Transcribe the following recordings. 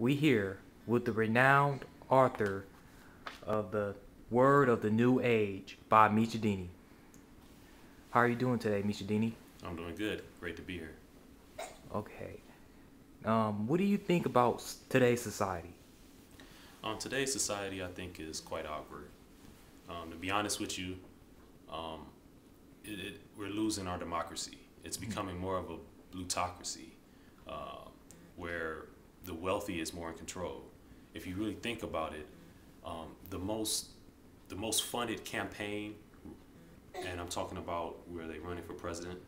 we here with the renowned author of The Word of the New Age by Meechadini. How are you doing today, Meechadini? I'm doing good. Great to be here. Okay. What do you think about today's society? Today's society, I think, is quite awkward. To be honest with you, we're losing our democracy. It's becoming more of a plutocracy, where the wealthy is more in control. If you really think about it, the most funded campaign, and I'm talking about where they're running for president,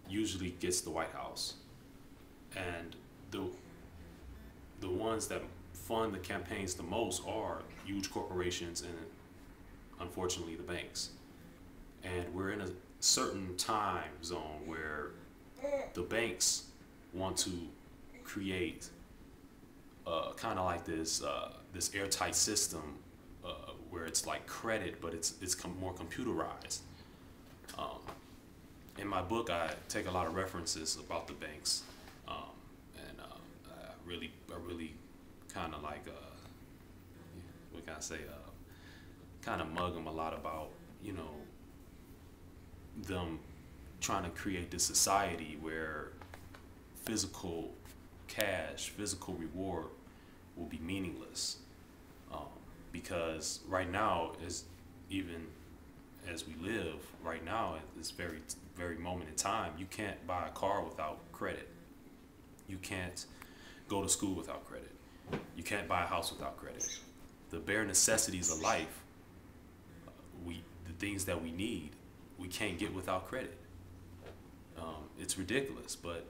usually gets the White House. And the ones that fund the campaigns the most are huge corporations and unfortunately the banks. And we're in a certain time zone where the banks want to create kind of like this airtight system where it's like credit, but it's more computerized. In my book, I take a lot of references about the banks, and I really kind of like what can I say? Kind of mug them a lot about them trying to create this society where physical cash, physical reward will be meaningless, because right now, even as we live right now at this very moment in time, you can't buy a car without credit. You can't go to school without credit. You can't buy a house without credit. The bare necessities of life, the things that we need, we can't get without credit. It's ridiculous, but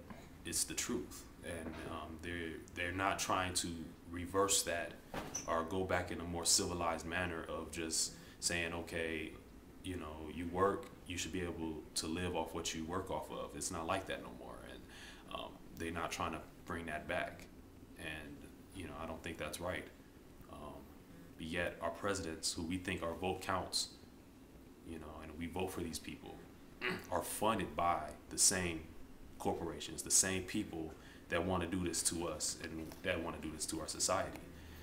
it's the truth. And they're not trying to reverse that or go back in a more civilized manner of just saying, okay, you work, you should be able to live off what you work off of. It's not like that no more. And they're not trying to bring that back. And, I don't think that's right. But yet our presidents, who we think our vote counts, and we vote for these people, are funded by the same corporations, the same people that want to do this to us and that want to do this to our society.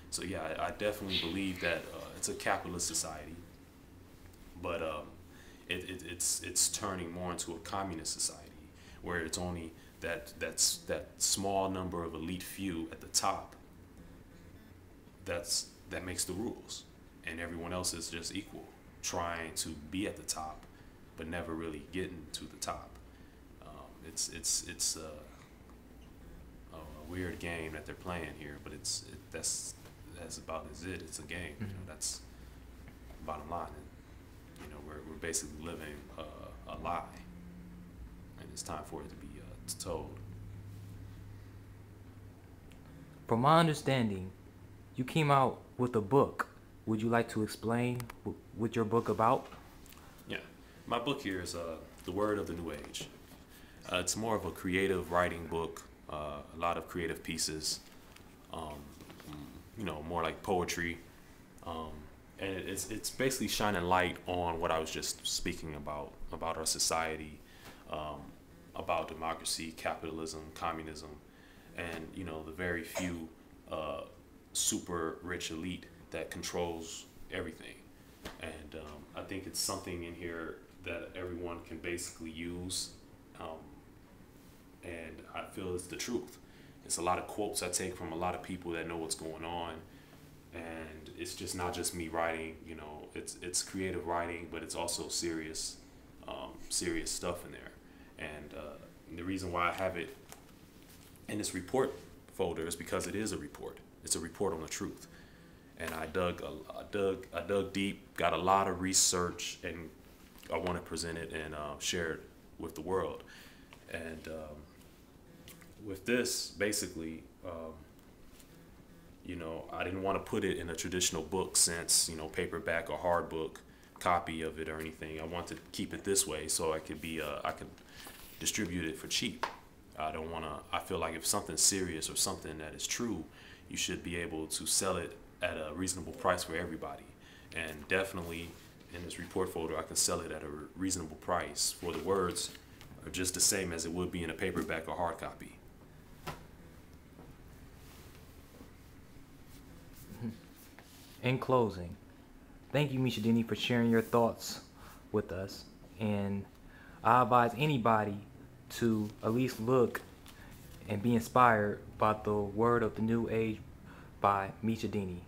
So yeah, I definitely believe that it's a capitalist society, but it's turning more into a communist society where it's only that small number of elite few at the top that makes the rules, and everyone else is just equal, trying to be at the top but never really getting to the top. It's a weird game that they're playing here, but that's about as it. It's a game. That's the bottom line. And, we're basically living a lie, and it's time for it to be told. From my understanding, you came out with a book. Would you like to explain what your book about? Yeah, my book here is The Word of the New Age. It's more of a creative writing book, a lot of creative pieces, more like poetry. And it's basically shining light on what I was just speaking about our society, about democracy, capitalism, communism, and, the very few super rich elite that controls everything. And I think it's something in here that everyone can basically use. And I feel it's the truth. It's a lot of quotes I take from a lot of people that know what's going on, and it's just not just me writing. It's creative writing, but it's also serious stuff in there. And the reason why I have it in this report folder is because it is a report. It's a report on the truth. And I dug deep, got a lot of research, and I want to present it and share it with the world. And with this, basically, I didn't want to put it in a traditional book sense, paperback or hard book copy of it or anything. I want to keep it this way so I could distribute it for cheap. I feel like if something's serious or something that is true, you should be able to sell it at a reasonable price for everybody. And definitely in this report folder, I can sell it at a reasonable price, for the words are just the same as it would be in a paperback or hard copy. In closing, thank you, Meechadini, for sharing your thoughts with us. And I advise anybody to at least look and be inspired by the Word of the New Age by Meechadini.